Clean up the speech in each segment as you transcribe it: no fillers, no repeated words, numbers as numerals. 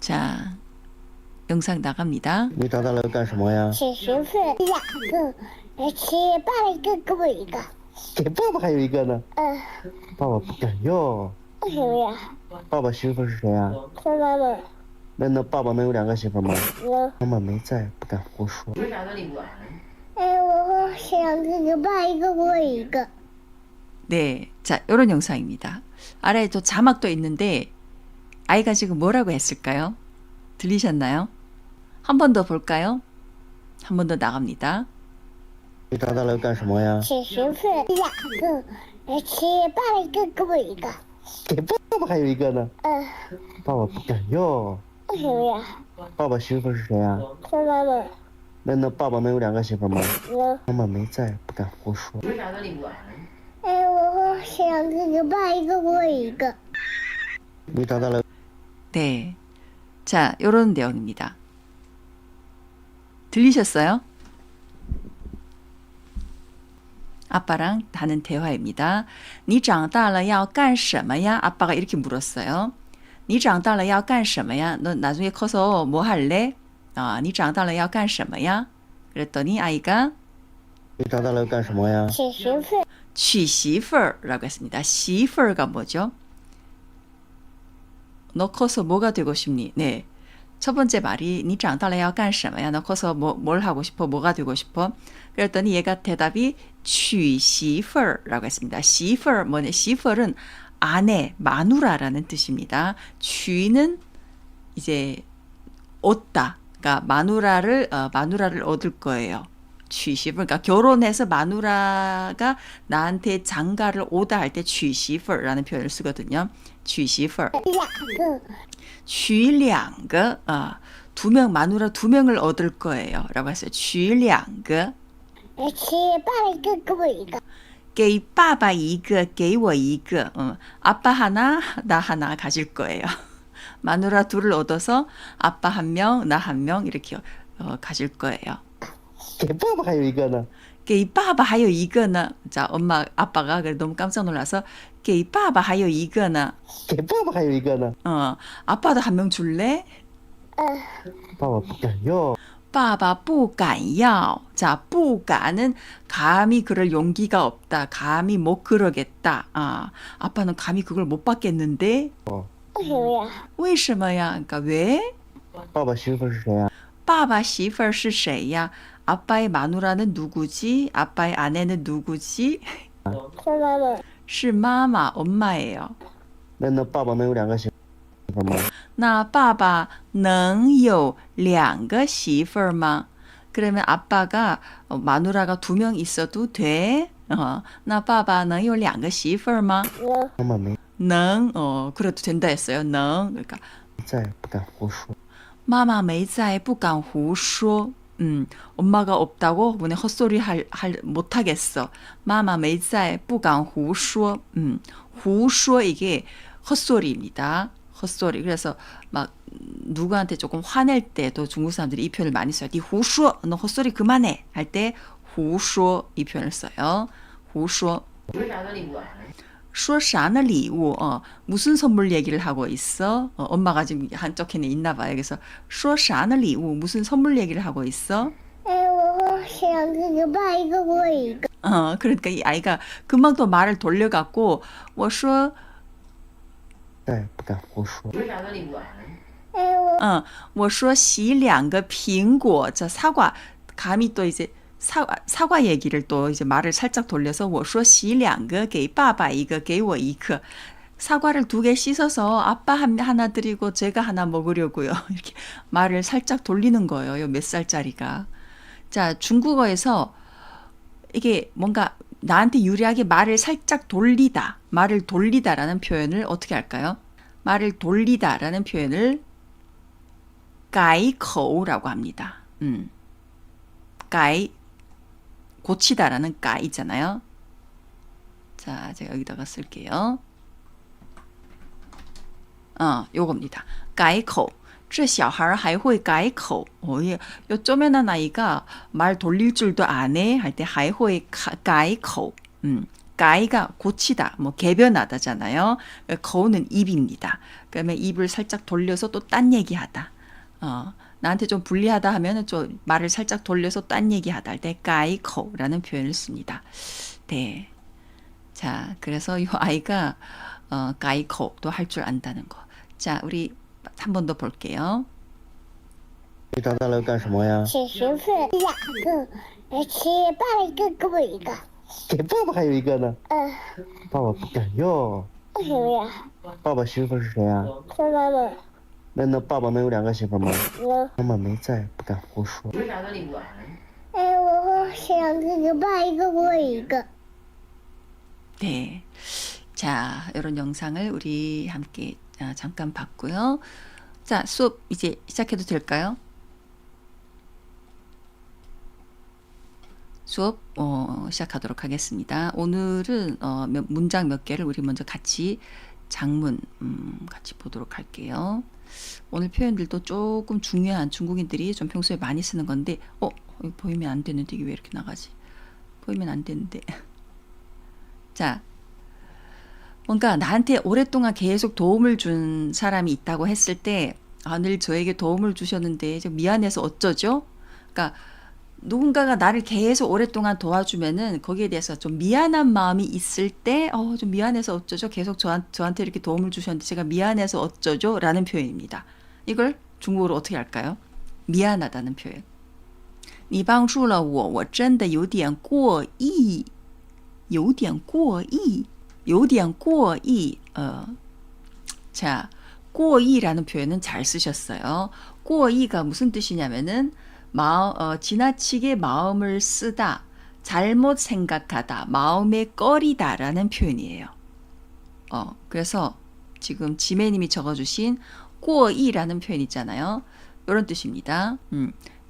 자, 영상 나갑니다. 你长大了要干什么呀？写学费2个，给爸爸一个，给我一个。给爸爸还有一个呢。爸爸不敢要。为什么呀？爸爸媳妇是谁啊？是妈妈。那爸爸能有2个媳妇吗？能。妈妈没在，不敢胡说。我想给爸一个，给我一个。 네, 자, 이런 영상입니다. 아래에 또 자막도 있는데 아이가 지금 뭐라고 했을까요? 들리셨나요? 한 번 더 볼까요? 한 번 더 나갑니다. 你长大了要干什么呀？写学费2个，给爸爸一个，给我一个。给爸爸还有一个呢。爸爸不敢要。为什么呀？爸爸媳妇是谁啊？是妈妈。那爸爸能有2个媳妇吗？能。妈妈没在，不敢胡说。我想给爸一个，给我一个。 你长大了。 네, 자, 이런 내용입니다. 들리셨어요? 아빠랑 하는 대화입니다. 你长大了要干什么呀? 아빠가 이렇게 물었어요. 你长大了要干什么呀? 너 나중에 커서 뭐 할래? 你长大了要干什么呀? 그랬더니 아이가 你长大了要干什么呀？写学费。 娶媳妇儿라고 했습니다.媳妇가 뭐죠? 너 커서 뭐가 되고 싶니? 네. 첫 번째 말이 你长大了要干什么呀? 너 커서 뭘 하고 싶어? 뭐가 되고 싶어? 그랬더니 얘가 대답이 娶媳妇儿라고 했습니다. 媳妇儿 뭐냐? 媳妇儿은 아내, 마누라라는 뜻입니다. 娶는 이제 얻다. 그러니까 마누라를 얻을 거예요. 娶媳妇, 그러니까 결혼해서 마누라가 나한테 장가를 오다 할 때 娶媳妇라는 표현을 쓰거든요. 娶媳妇. 娶两个, 2명, 마누라 2명을 얻을 거예요. 라고 했어요. 娶两个. 给爸爸一个, 给我一个. 아빠 하나, 나 하나 가질 거예요. 마누라 2를 얻어서 아빠 1명, 나 1명 이렇게 가질 거예요. 给爸爸还有一个呢。给爸爸还有一个呢. 자, 아빠가 너무 깜짝 놀라서 给爸爸还有一个呢.给爸爸还有一个呢。 아빠도 1명 줄래? 爸爸不敢要。 爸爸不敢要. 자, 不敢은 감히 그럴 용기가 없다. 감히 못 그러겠다. 아빠는 감히 그걸 못 받겠는데. 为什么呀? 为什么呀? 그러니까 왜? 爸爸媳妇是谁啊？爸爸媳妇是谁呀? 아빠의 마누라는 누구지? 아빠의 아내는 누구지? 是妈妈。是妈妈, 엄마예요. 那爸爸能有2个媳妇吗？那爸爸能有2个媳妇吗? 그러면 아빠가 마누라가 2명 있어도 돼? 那爸爸能有2个媳妇吗? 妈妈没 能, 그래도 된다 했어요. 能. 그러니까 在，不敢胡说。 마마 没在,不敢胡说. 엄마가 없다고 그냥 헛소리 못 하겠어. 마마 没在,不敢胡说. 胡说 이게 헛소리입니다. 헛소리. 그래서 막 누구한테 조금 화낼 때도 중국 사람들이 이 표현을 많이 써요. 니胡说, 너 헛소리 그만해 할 때 胡说 이 표현을 써요. 胡说. 说啥呢礼物? 무슨 선물 얘기를 하고 있어? 엄마가 지금 한쪽 캔에 있나 봐요. 그래서 说啥呢礼物? 무슨 선물 얘기를 하고 있어? 我想给爸一个，给我一个。 그러니까 이 아이가 금방 또 말을 돌려갖고 我说在，不敢胡说。我说洗2个苹果. 자, 사과. 감히 또 이제 사과 얘기를 또 이제 말을 살짝 돌려서 我说洗2个给爸爸一个给我一个. 사과를 2개 씻어서 아빠 하나 드리고 제가 하나 먹으려고요. 이렇게 말을 살짝 돌리는 거예요. 요 몇 살짜리가. 자, 중국어에서 이게 뭔가 나한테 유리하게 말을 살짝 돌리다, 말을 돌리다라는 표현을 어떻게 할까요? 말을 돌리다라는 표현을 改口라고 합니다. 改, 고치다라는 改 있잖아요. 자, 제가 여기다가 쓸게요. 요겁니다. 改口. 这小孩还会改口. 요 쪼매난 아이가 말 돌릴 줄도 안 해. 할 때还会改口. 까이가 고치다, 뭐 개변하다잖아요. 거우는 입입니다. 그러면 입을 살짝 돌려서 또 딴 얘기하다. 나한테 좀 불리하다 하면은 좀 말을 살짝 돌려서 딴 얘기하다 할 때 까이코라는 표현을 씁니다. 네. 자, 그래서 이 아이가 까이코도 할 줄 안다는 거. 자, 우리 한 번 더 볼게요. 你长大了要干什么呀？写学费2个，而且爸爸一个给我一个。给爸爸还有一个呢。爸爸不敢要。为什么呀？爸爸媳妇是谁呀？是妈妈。那爸爸能有2个媳妇吗？能。妈妈没在，不敢胡说。我想给爸一个，给我一个。 네. 자, 이런 영상을 우리 함께 잠깐 봤고요. 자, 수업 이제 시작해도 될까요? 수업 시작하도록 하겠습니다. 오늘은 문장 몇 개를 우리 먼저 같이 장문 같이 보도록 할게요. 오늘 표현들도 조금 중요한 중국인들이 좀 평소에 많이 쓰는 건데 이거 보이면 안 되는데 이게 왜 이렇게 나가지? 보이면 안 되는데. 자, 뭔가 나한테 오랫동안 계속 도움을 준 사람이 있다고 했을 때 늘 저에게 도움을 주셨는데 좀 미안해서 어쩌죠? 그러니까 누군가가 나를 계속 오랫동안 도와주면은 거기에 대해서 좀 미안한 마음이 있을 때 좀 미안해서 어쩌죠? 계속 저한테 이렇게 도움을 주셨는데 제가 미안해서 어쩌죠? 라는 표현입니다. 이걸 중국어로 어떻게 할까요? 미안하다는 표현. 你帮助了我，我真的有点过意，有点过意，有点过意。자, 过意라는 표현은 잘 쓰셨어요. 过意가 무슨 뜻이냐면은 지나치게 마음을 쓰다, 잘못 생각하다, 마음에 꺼리다 라는 표현이에요. 그래서 지금 지매님이 적어주신 过意라는 표현 있잖아요. 이런 뜻입니다.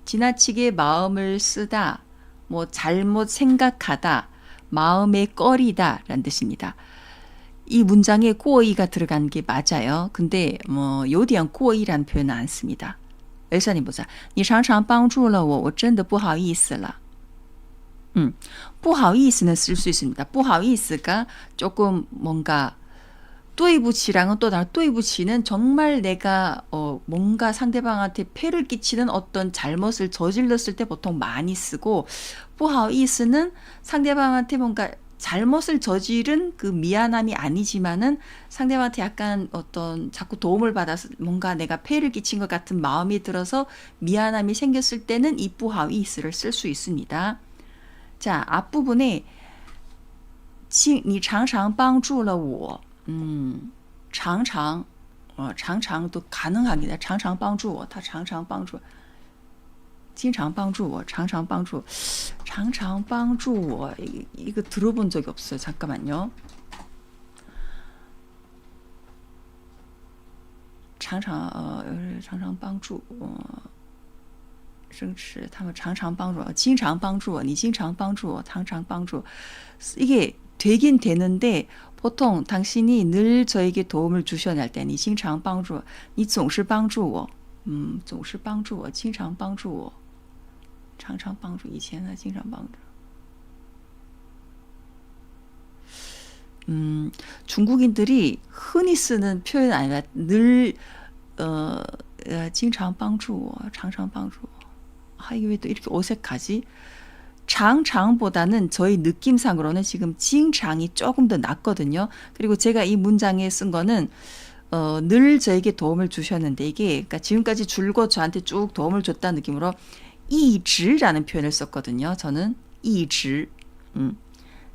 지나치게 마음을 쓰다, 뭐 잘못 생각하다, 마음에 꺼리다 라는 뜻입니다. 이 문장에 过意가 들어간 게 맞아요. 근데 뭐 요디안 过意라는 표현은 안 씁니다. 엘사님 보자. 你常常帮助了我，我真的不好意思了. 不好意思는 쓸 수 있습니다. 不好意思가 조금 뭔가 对不起랑은 또 다른 对不起는 정말 내가 뭔가 상대방한테 폐를 끼치는 어떤 잘못을 저질렀을 때 보통 많이 쓰고 不好意思는 상대방한테 뭔가 잘못을 저지른 그 미안함이 아니지만은 상대방한테 약간 어떤 자꾸 도움을 받아서 뭔가 내가 폐를 끼친 것 같은 마음이 들어서 미안함이 생겼을 때는 이 不好意思를 쓸 수 있습니다. 자, 앞부분에 你常常帮助了我 常常常常도 가능합니다. 常常帮助我他常常帮助经常帮助我常常帮助常常帮助我 이거 들어본 적이 없어요. 잠깐만요. 常常帮助我生吃他们常常帮助我经常帮助我你经常帮助我常常帮助 이게 되긴 되는데 보통 당신이 늘 저에게 도움을 주셔야 할 때你经常帮助我你总是帮助我总是帮助我经常帮助我常常帮助以前呢经常帮助 중국인들이 흔히 쓰는 표현 아니라 늘 经常帮助我常常帮助我 이게 왜 또 이렇게 어색하지? 장보다는 저희 느낌상으로는 지금 징장이 조금 더 낫거든요. 그리고 제가 이 문장에 쓴 거는 늘 저에게 도움을 주셨는데 이게 그러니까 지금까지 줄곧 저한테 쭉 도움을 줬다는 느낌으로 一直라는 표현을 썼거든요. 저는 一直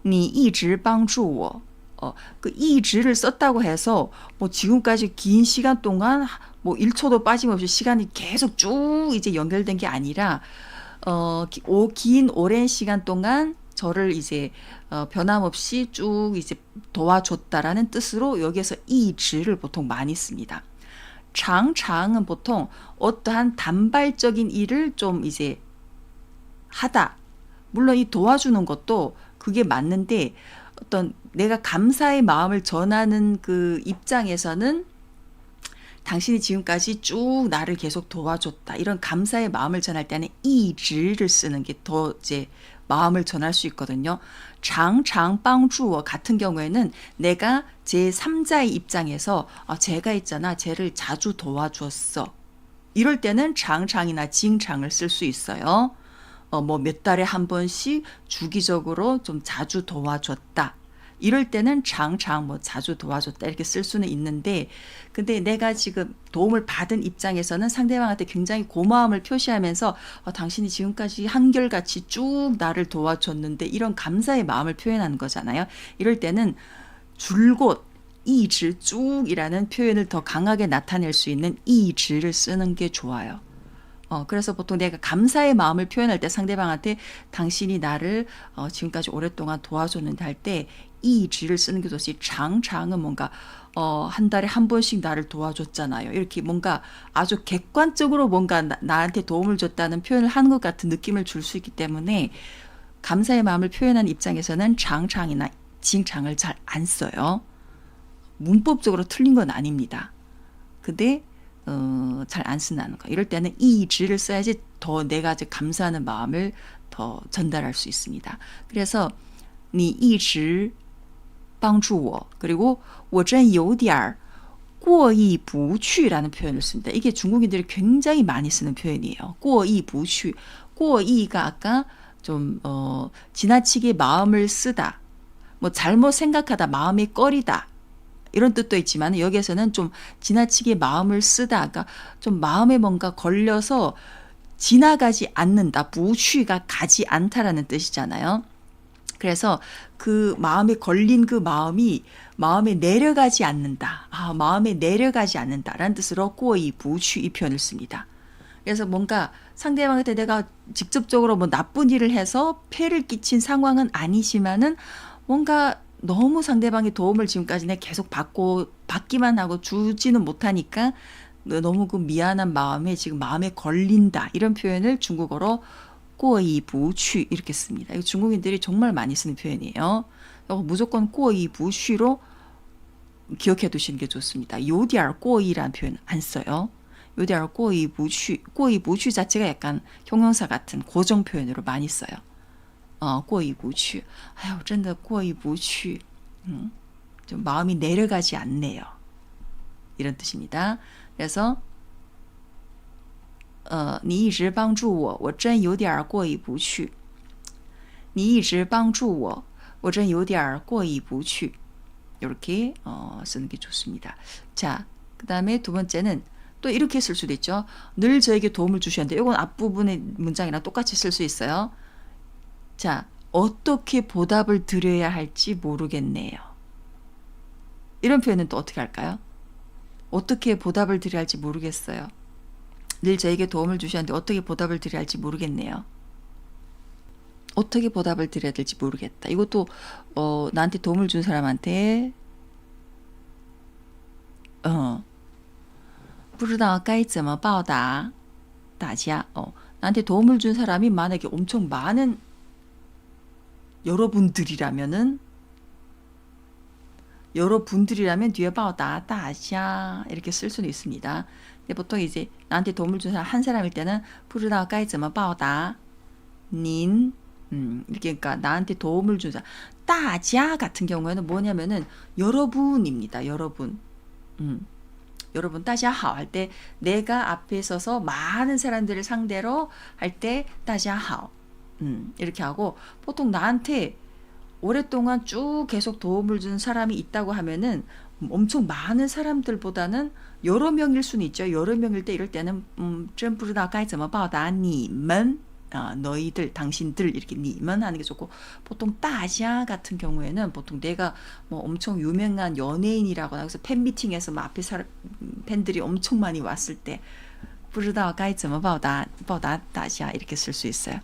你一直帮助我 그 一直를 썼다고 해서 뭐 지금까지 긴 시간 동안 뭐 1초도 빠짐없이 시간이 계속 쭉 이제 연결된 게 아니라 긴 오랜 시간 동안 저를 이제 변함없이 쭉 이제 도와줬다라는 뜻으로 여기에서 一直를 보통 많이 씁니다. 장은 보통 어떠한 단발적인 일을 좀 이제 하다. 물론 이 도와주는 것도 그게 맞는데 어떤 내가 감사의 마음을 전하는 그 입장에서는 당신이 지금까지 쭉 나를 계속 도와줬다. 이런 감사의 마음을 전할 때는 이즈를 쓰는 게 더 이제 마음을 전할 수 있거든요. 장장 빵주어 같은 경우에는 내가 제 3자의 입장에서 제가 있잖아. 쟤를 자주 도와줬어. 이럴 때는 장장이나 징장을 쓸 수 있어요. 뭐 몇 달에 한 번씩 주기적으로 좀 자주 도와줬다. 이럴 때는 장장 뭐 자주 도와줬다 이렇게 쓸 수는 있는데 근데 내가 지금 도움을 받은 입장에서는 상대방한테 굉장히 고마움을 표시하면서 당신이 지금까지 한결같이 쭉 나를 도와줬는데 이런 감사의 마음을 표현하는 거잖아요. 이럴 때는 줄곧 이즈 쭉이라는 표현을 더 강하게 나타낼 수 있는 이즈를 쓰는 게 좋아요. 그래서 보통 내가 감사의 마음을 표현할 때 상대방한테 당신이 나를 지금까지 오랫동안 도와줬는데 할 때 이지를 쓰는 게 좋지. 장장은 뭔가 한 달에 한 번씩 나를 도와줬잖아요. 이렇게 뭔가 아주 객관적으로 뭔가 나한테 도움을 줬다는 표현을 하는 것 같은 느낌을 줄 수 있기 때문에 감사의 마음을 표현하는 입장에서는 장장이나 징장을 잘 안 써요. 문법적으로 틀린 건 아닙니다. 근데 잘 안 쓴다는 거. 이럴 때는 이지를 써야지 더 내가 감사하는 마음을 더 전달할 수 있습니다. 그래서 你一直帮助我 그리고 我真有点过意不去라는 표현을 씁니다. 이게 중국인들이 굉장히 많이 쓰는 표현이에요. 过意不去. 过意가 아까 좀 지나치게 마음을 쓰다. 뭐 잘못 생각하다, 마음이 꺼리다. 이런 뜻도 있지만 여기에서는 좀 지나치게 마음을 쓰다. 그러니까 좀 마음에 뭔가 걸려서 지나가지 않는다. 부취가 가지 않다라는 뜻이잖아요. 그래서 그 마음에 걸린 그 마음이 마음에 내려가지 않는다. 마음에 내려가지 않는다라는 뜻으로 꼬이 부취 이 표현을 씁니다. 그래서 뭔가 상대방한테 내가 직접적으로 뭐 나쁜 일을 해서 폐를 끼친 상황은 아니지만은 뭔가 너무 상대방의 도움을 지금까지 내가 계속 받기만 하고 주지는 못하니까 너무 그 미안한 마음에 지금 마음에 걸린다. 이런 표현을 중국어로 过意不去 이렇게 씁니다. 이거 중국인들이 정말 많이 쓰는 표현이에요. 무조건 过意不去로 기억해 두시는 게 좋습니다. 有点过意라는 표현 안 써요. 有点过意不去. 过意不去 자체가 약간 형용사 같은 고정 표현으로 많이 써요. 过意不去. 아유, 真的过意不去. 좀 마음이 내려가지 않네요. 이런 뜻입니다. 그래서 你一直帮助我，我真有点过意不去。你一直帮助我，我真有点过意不去. 이렇게 쓰는 게 좋습니다. 자, 그 다음에 두 번째는 또 이렇게 쓸 수도 있죠. 늘 저에게 도움을 주셨는데 이건 앞부분의 문장이랑 똑같이 쓸 수 있어요. 자, 어떻게 보답을 드려야 할지 모르겠네요. 이런 표현은 또 어떻게 할까요? 어떻게 보답을 드려야 할지 모르겠어요. 늘 저에게 도움을 주셨는데 어떻게 보답을 드려야 할지 모르겠네요. 어떻게 보답을 드려야 될지 모르겠다. 이것도 나한테 도움을 준 사람한테 不知道该怎么报答大家. 나한테 도움을 준 사람이 만약에 엄청 많은 여러분들이라면 뒤에 报答大家 이렇게 쓸 수는 있습니다. 근데 보통 이제 나한테 도움을 준 사람 한 사람일 때는 不知道该怎么报答您 이렇게 그러니까 나한테 도움을 준 사람 大家 같은 경우에는 뭐냐면은 여러분입니다. 여러분. 여러분 大家好 할 때 내가 앞에 서서 많은 사람들을 상대로 할 때 大家好 이렇게 하고 보통 나한테 오랫동안 쭉 계속 도움을 준 사람이 있다고 하면은 엄청 많은 사람들보다는 여러 명일 수는 있죠. 여러 명일 때 이럴 때는 真不知道该怎么报答你们 너희들, 당신들 이렇게 니만 하는 게 좋고 보통 大家 같은 경우에는 보통 내가 뭐 엄청 유명한 연예인이라거나 그래서 팬미팅에서 뭐 앞에 팬들이 엄청 많이 왔을 때 不知道该怎么报答大家 이렇게 쓸 수 있어요.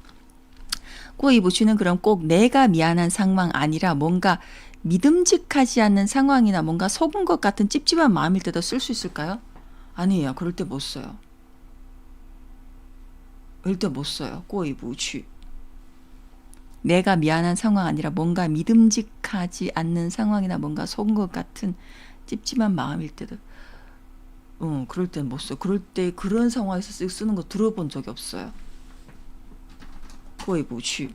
过意不去는 그럼 꼭 내가 미안한 상황 아니라 뭔가 믿음직하지 않는 상황이나 뭔가 속은 것 같은 찝찝한 마음일 때도 쓸 수 있을까요? 아니에요. 그럴 때 못 써요. 그럴 때 못 써요. 过意不去. 내가 미안한 상황 아니라 뭔가 믿음직하지 않는 상황이나 뭔가 속은 것 같은 찝찝한 마음일 때도 그럴 땐 못 써. 그럴 때 그런 상황에서 쓰는 거 들어본 적이 없어요. 过意不去.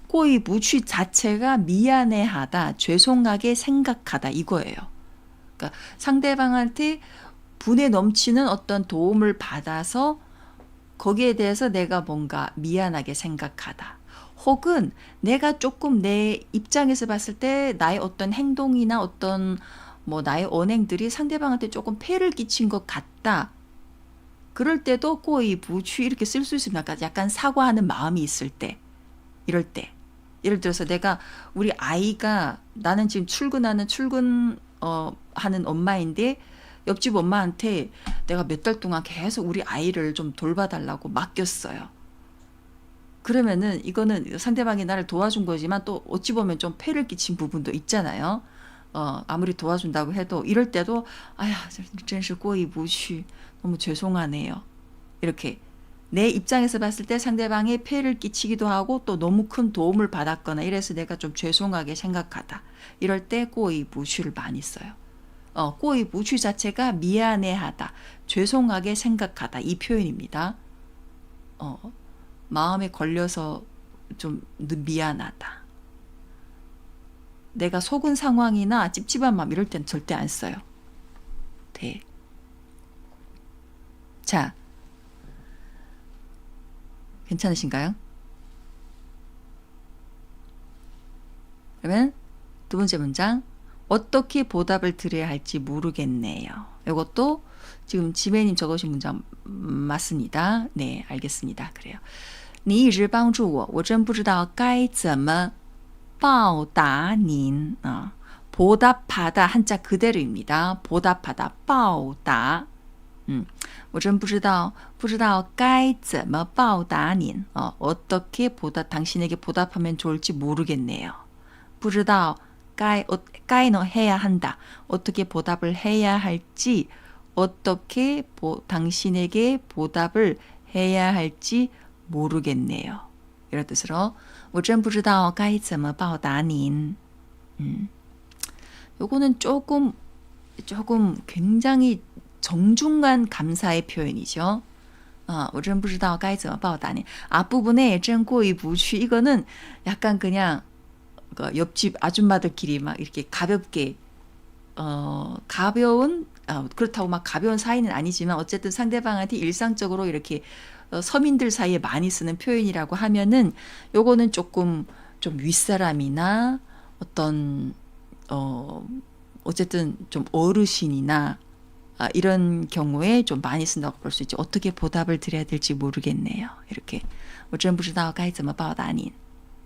过意不去 자체가 미안해하다, 죄송하게 생각하다 이거예요. 그러니까 상대방한테 분에 넘치는 어떤 도움을 받아서 거기에 대해서 내가 뭔가 미안하게 생각하다. 혹은 내가 조금 내 입장에서 봤을 때 나의 어떤 행동이나 어떤 뭐 나의 언행들이 상대방한테 조금 폐를 끼친 것 같다. 그럴 때도 过意不去 이렇게 쓸 수 있습니다. 약간 사과하는 마음이 있을 때, 이럴 때. 예를 들어서 내가 우리 아이가 나는 지금 출근 하는 엄마인데 옆집 엄마한테 내가 몇 달 동안 계속 우리 아이를 좀 돌봐달라고 맡겼어요. 그러면은 이거는 상대방이 나를 도와준 거지만 또 어찌 보면 좀 폐를 끼친 부분도 있잖아요. 아무리 도와준다고 해도 이럴 때도 아야, 真是过意不去. 너무 죄송하네요. 이렇게 내 입장에서 봤을 때 상대방에 폐를 끼치기도 하고 또 너무 큰 도움을 받았거나 이래서 내가 좀 죄송하게 생각하다. 이럴 때 过意不去를 많이 써요. 过意不去 자체가 미안해하다, 죄송하게 생각하다 이 표현입니다. 마음에 걸려서 좀 미안하다. 내가 속은 상황이나 찝찝한 마음 이럴 땐 절대 안 써요. 네. 자, 괜찮으신가요? 그러면 두 번째 문장, 어떻게 보답을 드려야 할지 모르겠네요. 이것도 지금 지배님 적으신 문장 맞습니다. 네, 알겠습니다. 그래요. 你一直帮助我，我真不知道该怎么报答您. 보답하다 한자 그대로입니다. 보답하다, 报答. 我真不知道该怎么报答您. 어떻게 당신에게 보답하면 좋을지 모르겠네요. 不知道 该는 해야 한다. 어떻게 보답을 해야 할지, 어떻게 당신에게 보답을 해야 할지 모르겠네요. 이런 뜻으로 我真不知道该怎么报答您. 요거는 조금 굉장히 정중한 감사의 표현이죠. 我真不知道该怎么报答您. 앞부분에 真过意不去 이거는 약간 그냥 옆집 아줌마들끼리 막 이렇게 가볍게 가벼운 그렇다고 막 가벼운 사이는 아니지만 어쨌든 상대방한테 일상적으로 이렇게 서민들 사이에 많이 쓰는 표현이라고 하면은 요거는 조금 좀 윗사람이나 어떤 어쨌든 좀 어르신이나 이런 경우에 좀 많이 쓴다고 볼 수 있죠. 어떻게 보답을 드려야 될지 모르겠네요. 이렇게 我真不知道该怎么报答您.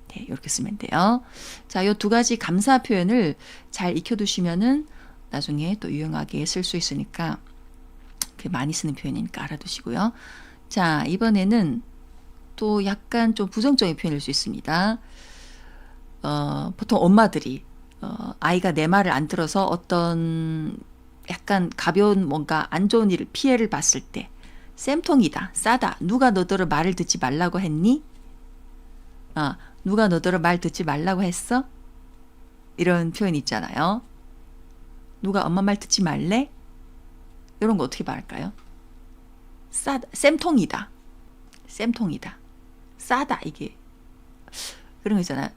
네, 이렇게 쓰면 돼요. 자, 이 두 가지 감사 표현을 잘 익혀두시면은 나중에 또 유용하게 쓸 수 있으니까 많이 쓰는 표현이니까 알아두시고요. 자, 이번에는 또 약간 좀 부정적인 표현일 수 있습니다. 보통 엄마들이 아이가 내 말을 안 들어서 어떤 약간 가벼운 뭔가 안 좋은 피해를 봤을 때 쌤통이다, 싸다, 누가 너더러 말을 듣지 말라고 했니? 누가 너더러 말 듣지 말라고 했어? 이런 표현 있잖아요. 누가 엄마 말 듣지 말래? 이런 거 어떻게 말할까요? 싸다, 쌤통이다, 쌤통이다, 싸다, 이게 그런 거 있잖아요.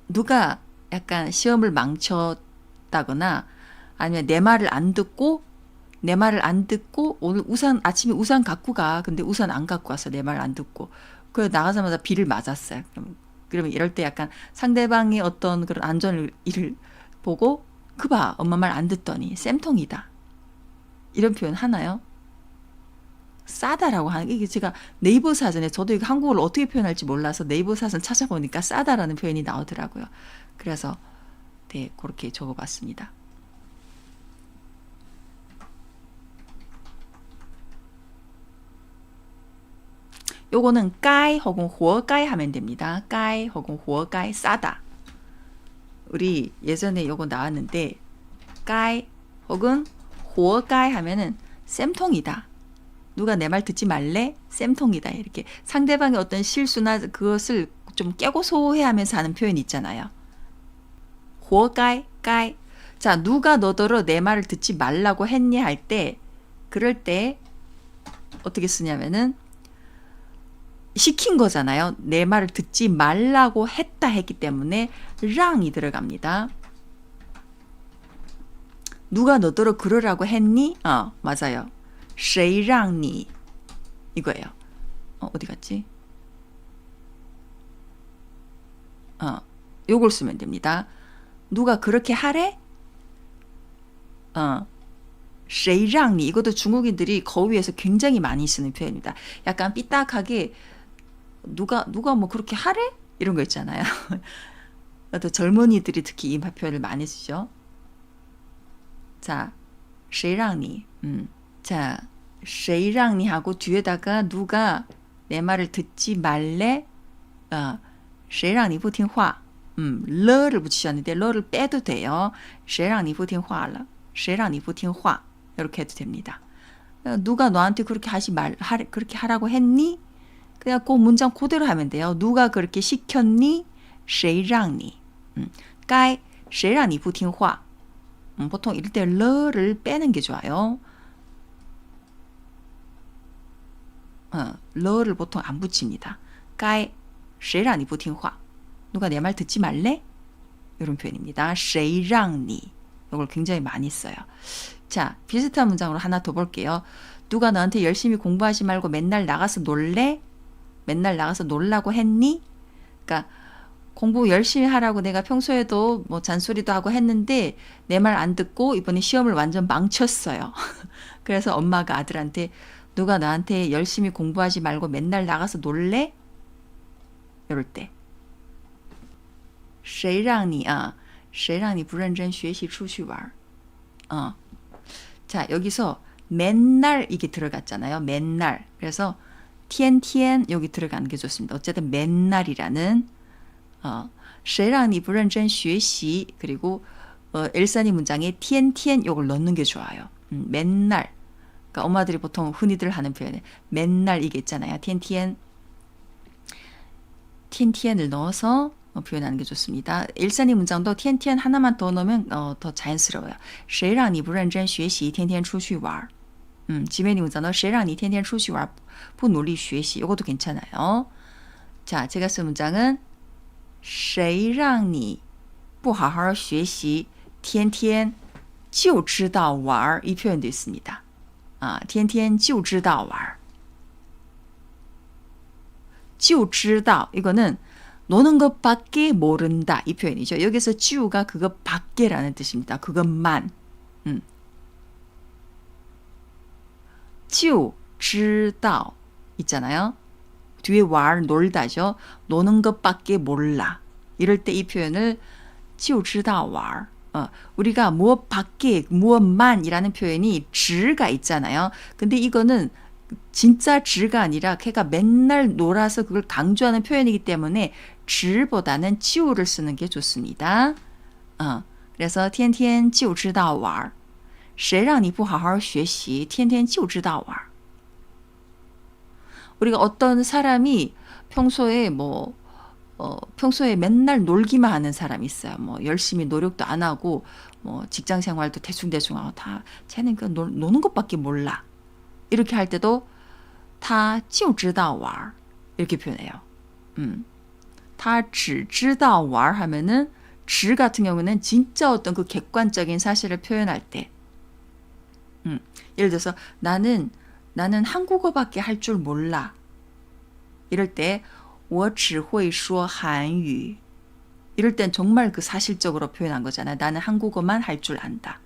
누가 약간 시험을 망쳤다거나 아니면 내 말을 안 듣고 오늘 아침에 우산 갖고 가. 근데 우산 안 갖고 와서 내 말 안 듣고 그 나가자마자 비를 맞았어요. 그러면 이럴 때 약간 상대방의 어떤 그런 안전을 보고 그 봐, 엄마 말 안 듣더니 쌤통이다. 이런 표현 하나요? 싸다라고 하는 이게 제가 네이버 사전에 저도 이거 한국어를 어떻게 표현할지 몰라서 네이버 사전 찾아보니까 싸다라는 표현이 나오더라고요. 그래서 네, 그렇게 적어봤습니다. 요거는 까이 혹은 호어까이 하면 됩니다. 까이 혹은 호어까이 싸다. 우리 예전에 요거 나왔는데 까이 혹은 호어까이 하면은 쌤통이다. 누가 내 말 듣지 말래? 쌤통이다. 이렇게 상대방의 어떤 실수나 그것을 좀 깨고 소해하면서 하는 표현이 있잖아요. 호어까이, 까이. 자, 누가 너더러 내 말을 듣지 말라고 했니 할 때, 그럴 때 어떻게 쓰냐면은 시킨 거잖아요. 내 말을 듣지 말라고 했다 했기 때문에 랑이 들어갑니다. 누가 너더러 그러라고 했니? 맞아요. 谁让你 이거예요. 어디 갔지? 요걸 쓰면 됩니다. 누가 그렇게 하래? 谁让你 이것도 중국인들이 거위에서 굉장히 많이 쓰는 표현입니다. 약간 삐딱하게 누가 뭐 그렇게 하래? 이런 거 있잖아요. 또 젊은이들이 특히 이 표현을 많이 쓰죠. 자, 谁让你 자, 谁让你 하고 뒤에다가 누가 내 말을 듣지 말래? 谁让你不听话? 러를 붙이셨는데 러를 빼도 돼요. 谁让你不听话了? 谁让你不听话? 이렇게 해도 됩니다. 누가 너한테 그렇게 그렇게 하라고 했니? 그냥 그 문장 그대로 하면 돼요. 누가 그렇게 시켰니? 谁让你? 该谁让你不听话? 보통 이럴 때 러를 빼는 게 좋아요. 러를 보통 안 붙입니다. 该谁让你不听话? 누가 내 말 듣지 말래? 이런 표현입니다. 谁让你? 이걸 굉장히 많이 써요. 자, 비슷한 문장으로 하나 더 볼게요. 누가 너한테 열심히 공부하지 말고 맨날 나가서 놀래? 맨날 나가서 놀라고 했니? 그러니까 공부 열심히 하라고 내가 평소에도 뭐 잔소리도 하고 했는데 내 말 안 듣고 이번에 시험을 완전 망쳤어요. 그래서 엄마가 아들한테 누가 나한테 열심히 공부하지 말고 맨날 나가서 놀래? 이럴 때 谁让你谁让你不认真学习出去玩? 자, 여기서 맨날 이게 들어갔잖아요. 맨날. 그래서 天天 여기 들어가는 게 좋습니다. 어쨌든 맨날이라는 谁让你不认真学习 그리고 엘사니 문장에 天天 이걸 넣는 게 좋아요. 맨날. 그러니까 엄마들이 보통 흔히들 하는 표현에 맨날 이게 있잖아요. 天天 天天을 넣어서 표현하는 게 좋습니다. 일산이 문장도 天天 하나만 더 넣으면 더 자연스러워요. 谁让你不认真学习天天出去玩? 지메니 문장도 谁让你天天出去玩不努力学习 이것도 괜찮아요. 자, 제가 쓴 문장은 谁让你不好好学习天天就知道玩 이 표현도 있습니다. 天天就知道玩就知道 이거는 노는 것밖에 모른다 이 표현이죠. 여기서 찌우가 그것밖에라는 뜻입니다. 그것만. 찌우, 知道 있잖아요. 뒤에 왈 놀다죠. 노는 것밖에 몰라. 이럴 때 이 표현을 就知道왈. 우리가 무엇밖에 무엇만이라는 표현이 知가 있잖아요. 근데 이거는 진짜 知가 아니라 걔가 맨날 놀아서 그걸 강조하는 표현이기 때문에 知보다는 就를 쓰는 게 좋습니다. 그래서 天天就知道玩谁让你不好好学习天天就知道玩 우리가 어떤 사람이 평소에 평소에 맨날 놀기만 하는 사람이 있어요. 열심히 노력도 안 하고 직장 생활도 대충대충 하고 다 쟤는 그 노는 것밖에 몰라. 이렇게 할 때도 他就知道玩 이렇게 표현해요. 他只知道玩 하면은 只 같은 경우는 진짜 어떤 그 객관적인 사실을 표현할 때 예를 들어서 나는 한국어밖에 할 줄 몰라. 이럴 때 我只会说韩语 이럴 땐 정말 그 사실적으로 표현한 거잖아요. 나는 한국어만 할 줄 안다.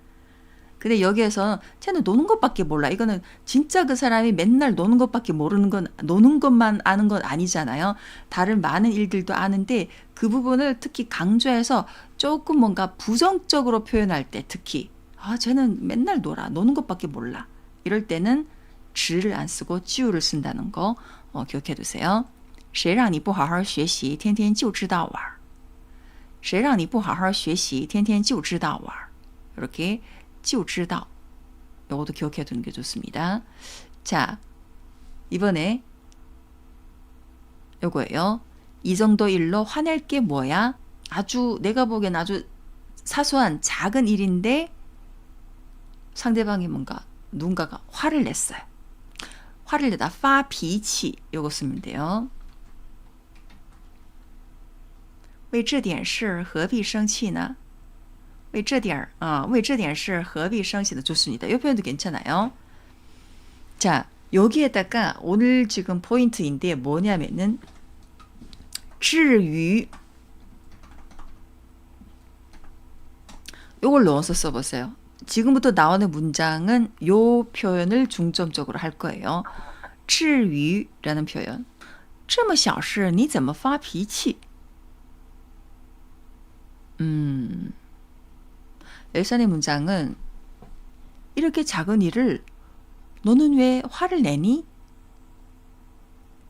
근데 여기에서 쟤는 노는 것밖에 몰라. 이거는 진짜 그 사람이 맨날 노는 것밖에 노는 것만 아는 건 아니잖아요. 다른 많은 일들도 아는데 그 부분을 특히 강조해서 조금 뭔가 부정적으로 표현할 때 특히 쟤는 맨날 노는 것밖에 몰라. 이럴 때는 知를 안 쓰고 就를 쓴다는 거 기억해 두세요. 谁让你不好好学习天天就知道玩谁让你不好好学习天天就知道玩 이렇게 就知道 이것도 기억해 두는 게 좋습니다. 자, 이번에 요거예요. 이 정도 일로 화낼 게 뭐야? 내가 보기엔 아주 사소한 작은 일인데 상대방이 누군가가 화를 냈어요. 화를 내다 파脾气 요거 쓰면 돼요. 为这点事何必生气呢? 为这点事何必生气도 좋습니다. 이 표현도 괜찮아요. 자, 여기에다가 오늘 지금 포인트인데 뭐냐면은 至于 요걸 넣어서 써보세요. 지금부터 나오는 문장은 요 표현을 중점적으로 할 거예요. 至于라는 표현. 这么小事你怎么发脾气? 열선의 문장은 이렇게 작은 일을 너는 왜 화를 내니?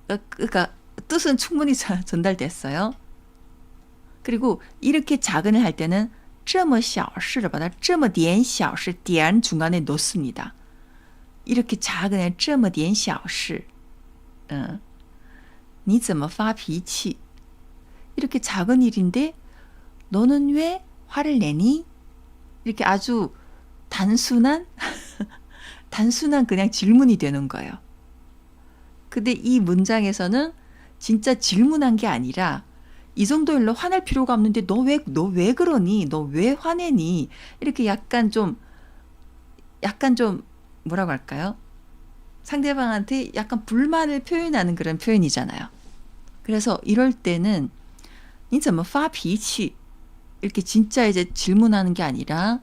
그러니까 뜻은 충분히 전달됐어요. 그리고 이렇게 작은 일 할 때는 这么小事를 받아 这么点小事 点 중간에 넣습니다. 이렇게 작은 일 这么点小事 你怎么发脾气? 이렇게 작은 일인데 너는 왜 화를 내니? 이렇게 아주 단순한 그냥 질문이 되는 거예요. 근데 이 문장에서는 진짜 질문한 게 아니라 이 정도 일로 화낼 필요가 없는데 너 왜 그러니? 너 왜 화내니? 이렇게 약간 좀 뭐라고 할까요? 상대방한테 약간 불만을 표현하는 그런 표현이잖아요. 그래서 이럴 때는 你怎么发脾气? 이렇게 진짜 이제 질문하는 게 아니라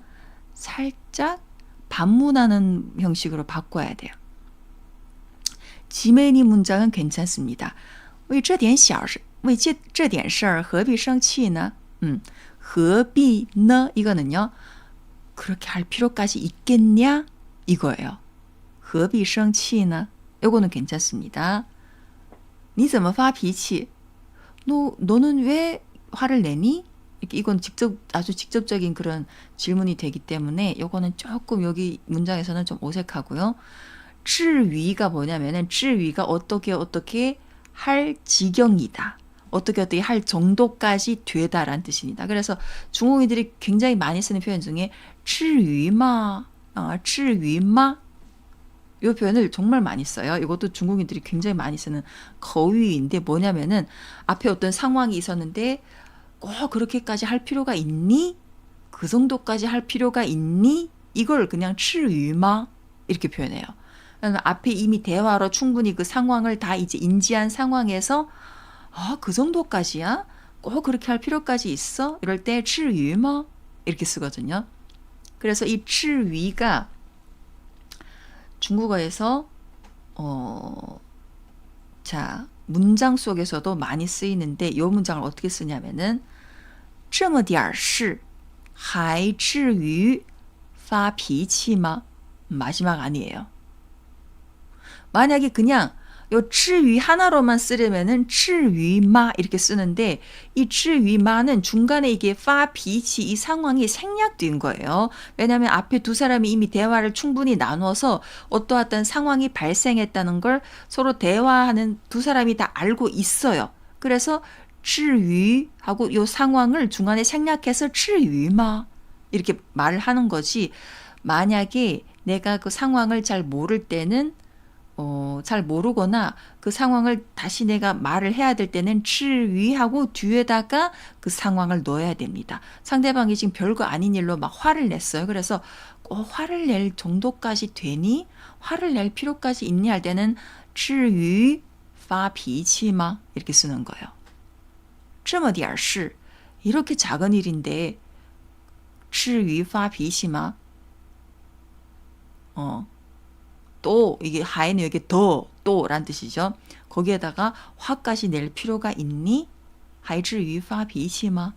살짝 반문하는 형식으로 바꿔야 돼요. 지메니 문장은 괜찮습니다. 为这点事儿何必生气呢? 何必呢? 이거는요. 그렇게 할 필요까지 있겠냐? 이거예요. 何必生气呢? 이거는 괜찮습니다. 你怎么发脾气? 너는 왜 화를 내니? 이렇게 이건 아주 직접적인 그런 질문이 되기 때문에 이거는 조금 여기 문장에서는 좀 어색하고요. 至于가 뭐냐면은 至于가 어떻게 할 지경이다. 어떻게 할 정도까지 되다라는 뜻입니다. 그래서 중국인들이 굉장히 많이 쓰는 표현 중에 至于吗? 至于吗? 이 표현을 정말 많이 써요. 이것도 중국인들이 굉장히 많이 쓰는 거위인데 뭐냐면은 앞에 어떤 상황이 있었는데 꼭 그렇게까지 할 필요가 있니? 그 정도까지 할 필요가 있니? 이걸 그냥 至于吗? 이렇게 표현해요. 앞에 이미 대화로 충분히 그 상황을 다 이제 인지한 상황에서 그 정도까지야? 꼭 그렇게 할 필요까지 있어? 이럴 때 至于吗? 이렇게 쓰거든요. 그래서 이 至于가 중국어에서 자, 문장 속에서도 많이 쓰이는데 이 문장을 어떻게 쓰냐면은 这么点事还至于发脾气吗? 마지막 아니에요. 만약에 그냥 요 至于 하나로만 쓰려면은 至于마 이렇게 쓰는데 이 至于마는 중간에 이게 发脾气 이 상황이 생략된 거예요. 왜냐하면 앞에 두 사람이 이미 대화를 충분히 나눠서 어떠한 상황이 발생했다는 걸 서로 대화하는 두 사람이 다 알고 있어요. 그래서 至于 하고 요 상황을 중간에 생략해서 至于마 이렇게 말을 하는 거지. 만약에 내가 그 상황을 잘 모를 때는 잘 모르거나 그 상황을 다시 내가 말을 해야 될 때는 至于 하고 뒤에다가 그 상황을 넣어야 됩니다. 상대방이 지금 별거 아닌 일로 막 화를 냈어요. 그래서 화를 낼 정도까지 되니? 화를 낼 필요까지 있니? 할 때는 至于发脾气吗? 이렇게 쓰는 거예요. 这么点事 이렇게 작은 일인데 至于发脾气吗? 또 이게 하에는 여기 또란 뜻이죠. 거기에다가 화까지 낼 필요가 있니? 还至于发脾气吗?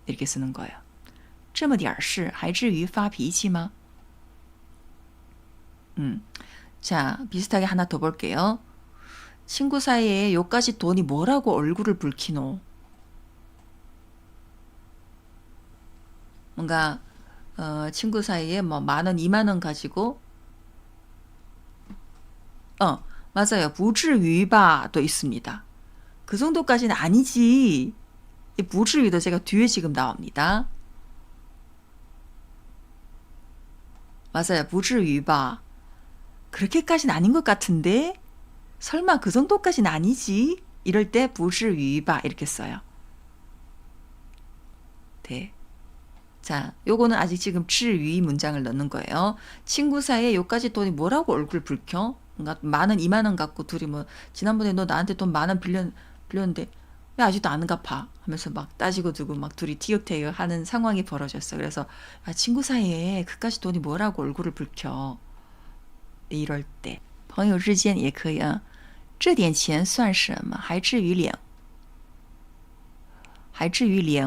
이렇게 쓰는 거예요. 这么点事还至于发脾气吗? 자, 비슷하게 하나 더 볼게요. 친구 사이에 요까지 돈이 뭐라고 얼굴을 붉히노? 뭔가 친구 사이에 뭐 10,000원, 20,000원 가지고 맞아요. 不至于吧도 있습니다. 그 정도까지는 아니지. 이 不至于도 제가 뒤에 지금 나옵니다. 맞아요. 不至于吧. 그렇게까지는 아닌 것 같은데? 설마 그 정도까지는 아니지? 이럴 때 不至于吧 이렇게 써요. 네. 자, 요거는 아직 지금 至于 문장을 넣는 거예요. 친구 사이에 요까지 돈이 뭐라고 얼굴 붉혀? 뭔가 만원, 2만 원 갖고 둘이 뭐 지난번에 너 나한테 돈 10,000원 빌렸는데 왜 아직도 안 갚아? 하면서 막 따지고 두고 막 둘이 티격태격 하는 상황이 벌어졌어. 그래서 아, 친구 사이에 그까지 돈이 뭐라고 얼굴을 붉혀? 이럴 때 朋友之间也可以啊。这点钱算什么？还至于脸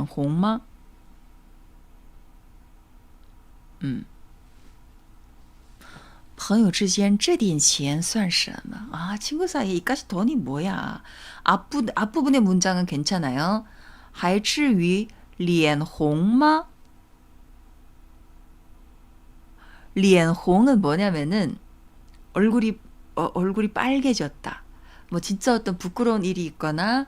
红吗？朋友之间这点钱算什么? 아, 친구 사이에 이까지 돈이 뭐야? 앞부분의 문장은 괜찮아요. 还至于脸红吗? 脸红은 뭐냐면은 얼굴이 빨개졌다. 뭐 진짜 어떤 부끄러운 일이 있거나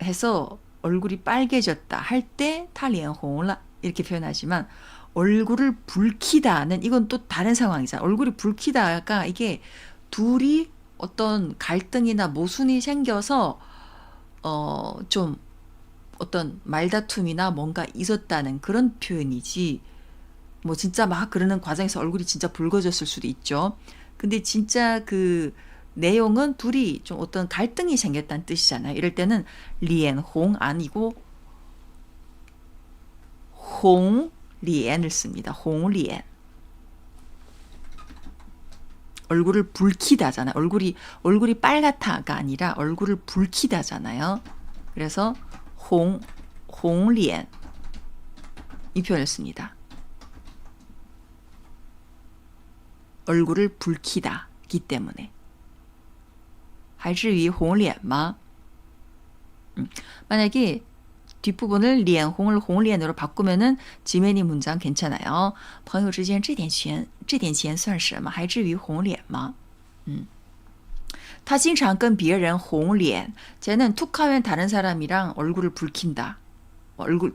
해서 얼굴이 빨개졌다 할 때他脸红了 이렇게 표현하지만 얼굴을 붉히다는 이건 또 다른 상황이잖아. 얼굴이 붉히다가 이게 둘이 어떤 갈등이나 모순이 생겨서 좀 어떤 말다툼이나 뭔가 있었다는 그런 표현이지. 뭐 진짜 막 그러는 과정에서 얼굴이 진짜 붉어졌을 수도 있죠. 근데 진짜 그 내용은 둘이 좀 어떤 갈등이 생겼다는 뜻이잖아요. 이럴 때는 리엔홍 아니고 홍리엔을 씁니다. 홍리엔. 얼굴을 붉히다잖아요. 얼굴이 빨갛다가 아니라 얼굴을 붉히다잖아요. 그래서 홍리엔 이 표현을 씁니다. 얼굴을 붉히다기 때문에. 还至于红脸吗? 만약에 뒷부분을 脸红을 홍리엔으로 바꾸면은 지메니 문장 괜찮아요. 朋友之间这点钱算什么还至于红脸吗? 他经常跟别人红脸. 쟤는 툭하면 다른 사람이랑 얼굴을 붉힌다.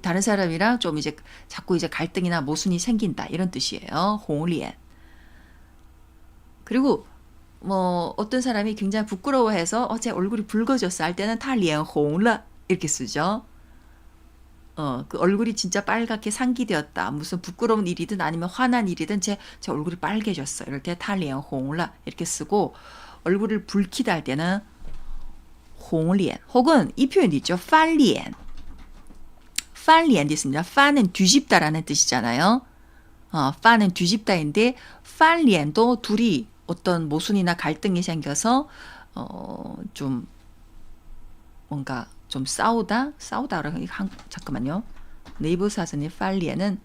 다른 사람이랑 좀 이제 자꾸 이제 갈등이나 모순이 생긴다. 이런 뜻이에요. 홍리엔. 그리고 뭐 어떤 사람이 굉장히 부끄러워해서 제 얼굴이 붉어졌어 할 때는 他脸红了 이렇게 쓰죠. 그 얼굴이 진짜 빨갛게 상기되었다. 무슨 부끄러운 일이든 아니면 화난 일이든 제 얼굴이 빨개졌어. 이럴 때 他脸红了 이렇게 쓰고 얼굴을 붉히다 할 때는 红脸 혹은 이 표현 있죠. 翻脸. 翻脸있습니다. 翻은 뒤집다라는 뜻이잖아요. 翻은 뒤집다인데 翻脸도 둘이 어떤 모순이나 갈등이 생겨서 좀 뭔가 좀 싸우다라고 잠깐만요. 네이버 사전의 翻脸은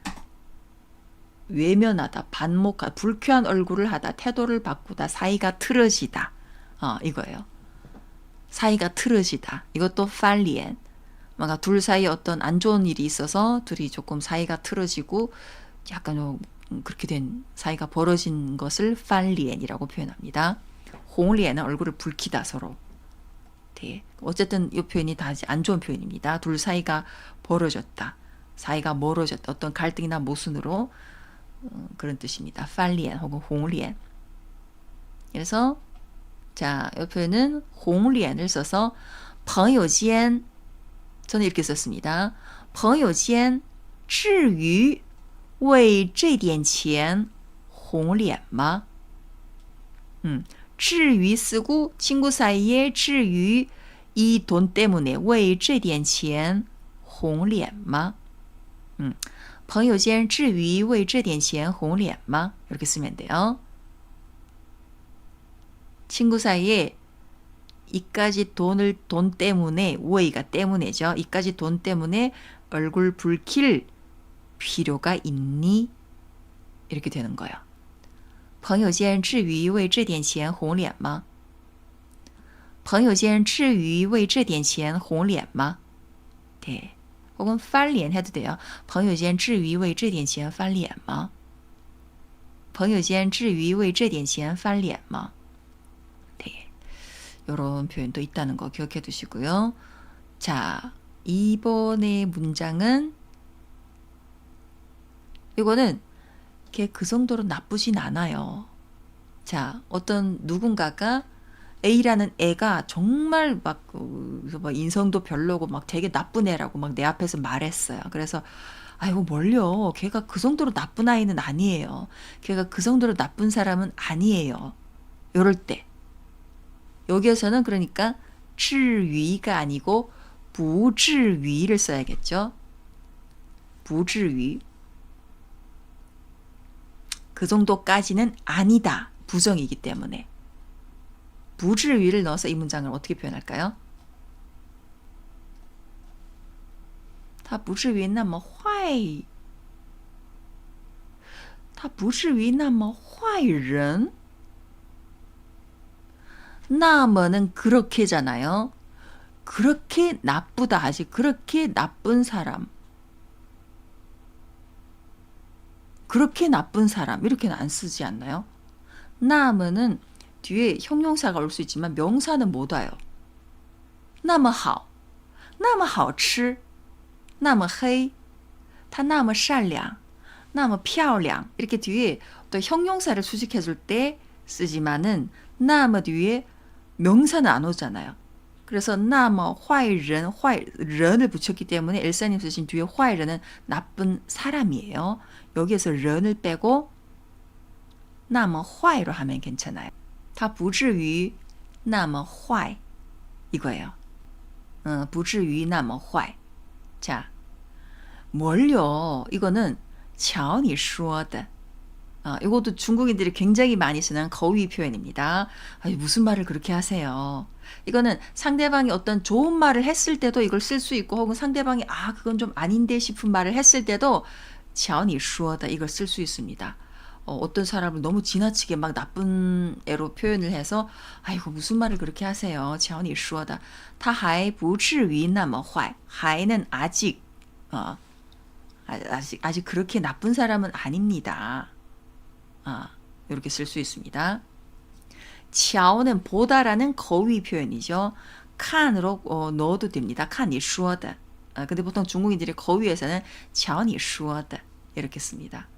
외면하다, 반목하다, 불쾌한 얼굴을 하다, 태도를 바꾸다, 사이가 틀어지다. 이거예요. 사이가 틀어지다. 이것도 翻脸. 뭔가 둘 사이에 어떤 안 좋은 일이 있어서 둘이 조금 사이가 틀어지고 약간 그렇게 된 사이가 벌어진 것을 翻脸이라고 표현합니다. 红脸은 얼굴을 붉히다 서로. 네. 어쨌든 이 표현이 다 안 좋은 표현입니다. 둘 사이가 벌어졌다. 사이가 멀어졌다. 어떤 갈등이나 모순으로 그런 뜻입니다. 翻脸 혹은 红脸. 그래서 자, 이 표현은 红脸을 써서 朋友间 저는 이렇게 썼습니다. 朋友间至于为这点钱红脸吗? 至于 쓰고 친구 사이에 至于 이 돈 때문에 为这点钱红脸吗? 朋友间至于为这点钱红脸吗? 이렇게 쓰면 돼요. 친구 사이에 이까지 돈 때문에 为가 때문에죠. 이까지 돈 때문에 얼굴 붉힐 필요가 있니? 이렇게 되는 거예요. 朋友间至于为这点钱红脸吗?朋友间至于为这点钱红脸吗? 네. 혹은 翻脸 해도 돼요. 朋友间至于为这点钱翻脸吗?朋友间至于为这点钱翻脸吗? 네. 이런 표현도 있다는 거 기억해 두시고요. 자, 이번의 문장은 이거는 걔 그 정도로 나쁘진 않아요. 자, 어떤 누군가가 A라는 애가 정말 막 인성도 별로고 막 되게 나쁜 애라고 막 내 앞에서 말했어요. 그래서 아이고 뭘요. 걔가 그 정도로 나쁜 아이는 아니에요. 걔가 그 정도로 나쁜 사람은 아니에요. 요럴 때 여기에서는 그러니까 至于가 아니고 不至于를 써야겠죠. 不至于그 정도까지는 아니다. 부정이기 때문에 不至于를 넣어서 이 문장을 어떻게 표현할까요? 他不至于那么坏他不至于那么坏人 나머는 그렇게잖아요. 그렇게 나쁘다 하지 그렇게 나쁜 사람 그렇게 나쁜 사람 이렇게는 안 쓰지 않나요? 나머는 뒤에 형용사가 올 수 있지만 명사는 못 와요. 那么好那么好吃那么黑他那么善良那么漂亮 이렇게 뒤에 또 형용사를 수식해 줄 때 쓰지만은 那么 뒤에 명사는 안 오잖아요. 그래서 那么坏人 人을 붙였기 때문에 엘사님 쓰신 뒤에 坏人은 나쁜 사람이에요. 여기에서 人을 빼고 那么坏로 하면 괜찮아요. 他不至于那么坏 이거예요. 不至于那么坏 자, 뭘요? 이거는 瞧你说的 이것도 중국인들이 굉장히 많이 쓰는 거위 표현입니다. 아니, 무슨 말을 그렇게 하세요? 이거는 상대방이 어떤 좋은 말을 했을 때도 이걸 쓸 수 있고 혹은 상대방이 그건 좀 아닌데 싶은 말을 했을 때도 瞧你说的 이걸 쓸 수 있습니다. 어떤 사람을 너무 지나치게 막 나쁜 애로 표현을 해서 아이고 무슨 말을 그렇게 하세요. 瞧你说的他还不至于那么坏 还는 아직 아직 그렇게 나쁜 사람은 아닙니다. 이렇게 쓸 수 있습니다. 瞧는 보다라는 거위 표현이죠. 칸으로 넣어도 됩니다. 看你说的 근데 보통 중국인들이 거위에서는 瞧你说的 이렇게 씁니다.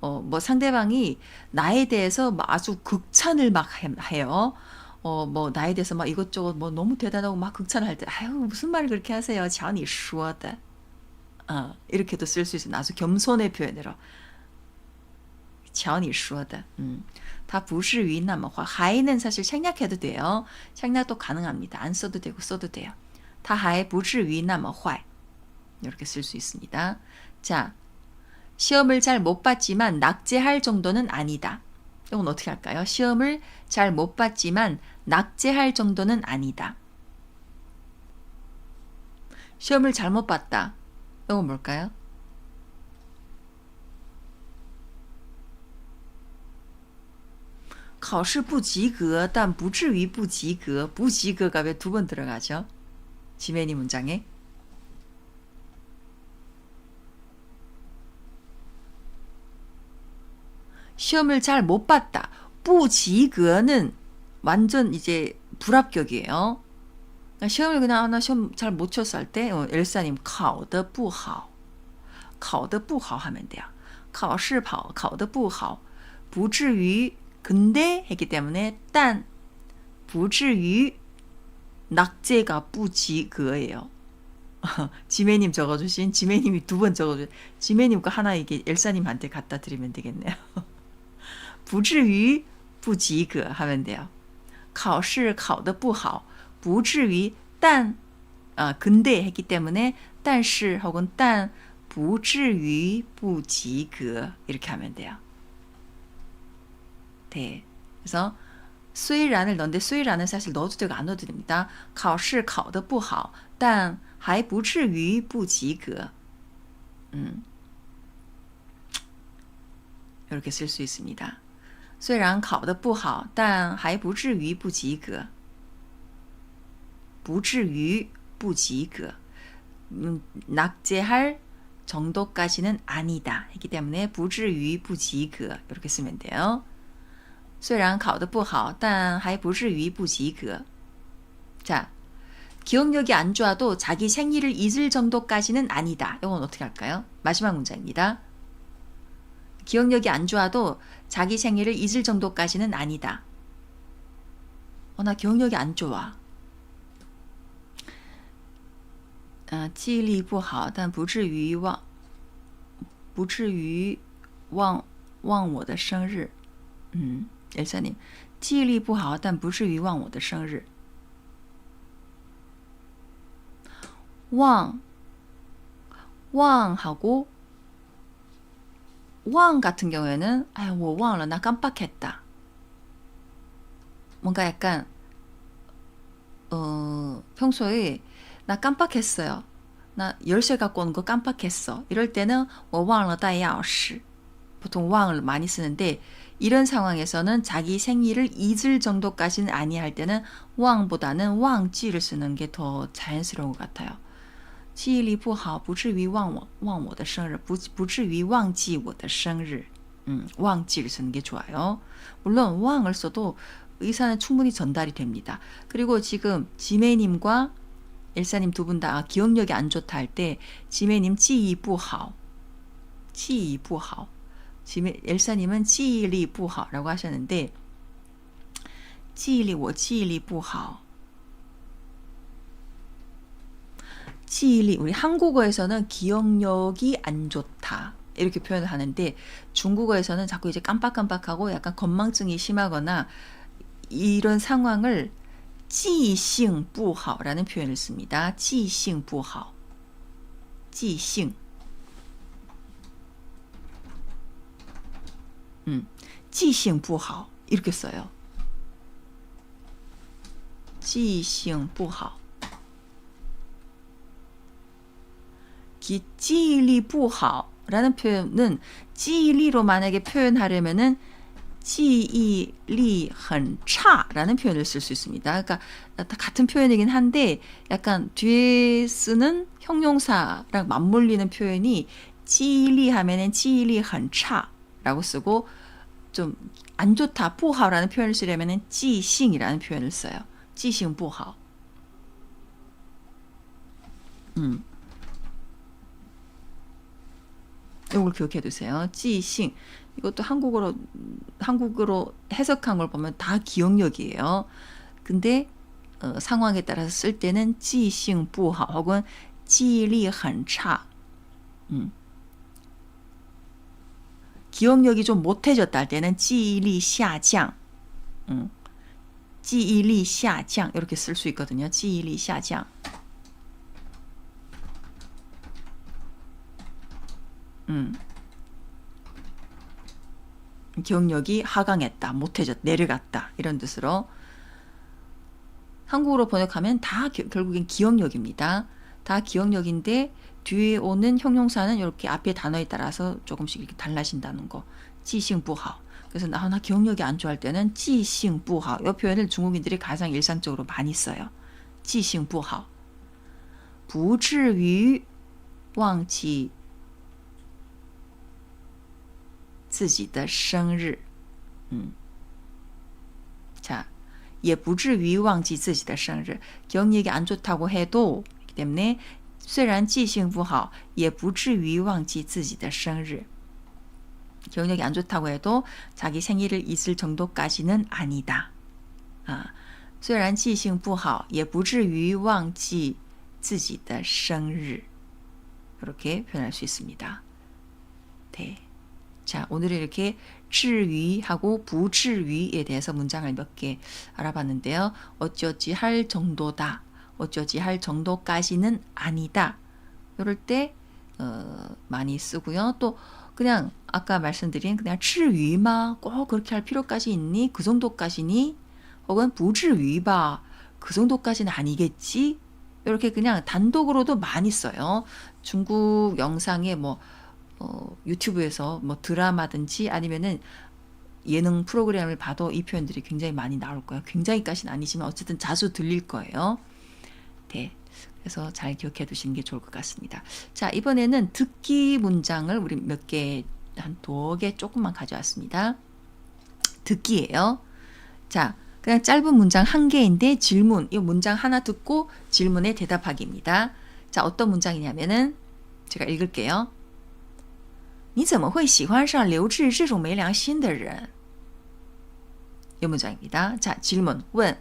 뭐 상대방이 나에 대해서 아주 극찬을 막 해요. 뭐 나에 대해서 막 이것저것 뭐 너무 대단하고 막 극찬을 할 때 아유 무슨 말을 그렇게 하세요. 瞧你说的 이렇게도 쓸 수 있습니다. 아주 겸손의 표현으로 瞧你说的他不至于那么坏 还는 사실 생략해도 돼요. 생략도 가능합니다. 안 써도 되고 써도 돼요. 他还不至于那么坏 이렇게 쓸 수 있습니다. 자, 시험을 잘 못 봤지만 낙제할 정도는 아니다. 이건 어떻게 할까요? 시험을 잘 못 봤지만 낙제할 정도는 아니다. 시험을 잘못 봤다. 이건 뭘까요? (考试不及格但不至于不及格) 不及格가 왜 두 번 들어가죠? 지메니 문장에 시험을 잘 못 봤다. 不及格는 완전 이제 불합격이에요. 시험을 그냥 나 시험 잘 못 쳤어 할 때 엘사님 考得不好考得不好 하면 돼요. 考试考得不好不至于 근데 했기 때문에 딴 不至于 낙제가 不及格예요. 지메님 적어주신 지메님이 두 번 적어주신 지메님 거 하나 이게 엘사님한테 갖다 드리면 되겠네요. 不至于不及格 하면 돼요. 考试考得不好不至于但근데 했기 때문에 但是 혹은 但不至于不及格 이렇게 하면 돼요. 네. 그래서 虽然을 넣는데 虽然은 사실 넣어도 되고 안 넣어도 됩니다. 考试考得不好但还不至于不及格 이렇게 쓸 수 있습니다. 虽然考得不好但还不至于不及格不至于不及格 낙제할 정도까지는 아니다 했기 때문에 不至于不及格 이렇게 쓰면 돼요. 虽然考得不好但还不至于不及格 자, 기억력이 안 좋아도 자기 생일을 잊을 정도까지는 아니다. 이건 어떻게 할까요? 마지막 문장입니다. 기억력이 안 좋아도 자기 생일을 잊을 정도까지는 아니다. 나 기억력이 안 좋아. 记忆力不好但不至于忘我的生日。 엘사님, 记忆力不好但不至于忘我的生日。 忘하고 왕 같은 경우에는 아유, 我忘了, 나 깜빡했다. 뭔가 약간 평소에 나 깜빡했어요. 나 열쇠 갖고 오는 거 깜빡했어. 이럴 때는 我忘了带钥匙. 보통 忘을 많이 쓰는데 이런 상황에서는 자기 생일을 잊을 정도까지는 아니할 때는 忘보다는 忘记를 쓰는 게 더 자연스러운 것 같아요. 记忆力不好不至于忘我的生日不至于忘记我的生日 忘记를 쓰는 게 좋아요. 물론 忘을 써도 의사는 충분히 전달이 됩니다. 그리고 지금 지매님과 엘사님 두 분 다 기억력이 안 좋다 할 때 지매님 记忆不好 엘사님은 记忆力不好 라고 하셨는데 记忆力我记忆力不好 记忆力, 우리 한국어에서는 기억력이 안 좋다 이렇게 표현을 하는데 중국어에서는 자꾸 이제 깜빡깜빡하고 약간 건망증이 심하거나 이런 상황을 记性不好라는 표현을 씁니다. 记性不好记性 记性不好 이렇게 써요. 记性不好 记忆力不好라는 표현은 记忆力로 만약에 표현하려면은 记忆力很差라는 표현을 쓸 수 있습니다. 그러니까 같은 표현이긴 한데 약간 뒤에 쓰는 형용사랑 맞물리는 표현이 记忆力 하면은 记忆力很差라고 쓰고 좀 안 좋다 不好 라는 표현을 쓰려면은 记性 이라는 표현을 써요. 记性不好 이걸 기억해 두세요. 记性 이것도 한국어로 해석한 걸 보면 다 기억력이에요. 근데 상황에 따라서 쓸 때는 记性不好 혹은 记忆力很差 기억력이 좀 못해졌다 할 때는 记忆力下降 记忆力下降 이렇게 쓸 수 있거든요. 记忆力下降 기억력이 하강했다, 못해졌다, 내려갔다 이런 뜻으로 한국어로 번역하면 다 결국엔 기억력입니다. 다 기억력인데 뒤에 오는 형용사는 이렇게 앞에 단어에 따라서 조금씩 이렇게 달라진다는 거. 记性不好 그래서 나 기억력이 안 좋아할 때는 记性不好 이 표현을 중국인들이 가장 일상적으로 많이 써요. 记性不好不至于忘记自己的生日 자, 也不至于忘记自己的生日 기억력이 안 좋다고 해도 그렇기 때문에 虽然记性不好也不至于忘记自己的生日 기억력이 안 좋다고 해도 자기 생일을 잊을 정도까지는 아니다. 虽然记性不好也不至于忘记自己的生日 이렇게 표현할 수 있습니다. 네. 자, 오늘은 이렇게 至于 하고 不至于에 대해서 문장을 몇 개 알아봤는데요. 어찌어찌 할 정도다. 어찌어찌 할 정도까지는 아니다. 이럴 때 많이 쓰고요. 또 그냥 아까 말씀드린 그냥 至于마 꼭 그렇게 할 필요까지 있니? 그 정도까지니? 혹은 不至于바 그 정도까지는 아니겠지? 이렇게 그냥 단독으로도 많이 써요. 중국 영상에 뭐 유튜브에서 뭐 드라마든지 아니면은 예능 프로그램을 봐도 이 표현들이 굉장히 많이 나올 거예요. 굉장히까지는 아니지만 어쨌든 자주 들릴 거예요. 네. 그래서 잘 기억해 두시는 게 좋을 것 같습니다. 자, 이번에는 듣기 문장을 우리 몇 개, 한 2개 조금만 가져왔습니다. 듣기예요. 자, 그냥 짧은 문장 1개인데 질문, 이 문장 하나 듣고 질문에 대답하기입니다. 자, 어떤 문장이냐면은 제가 읽을게요. 你怎么会喜欢上刘志这种没良心的人? 이 문장입니다. 자, 질문, 问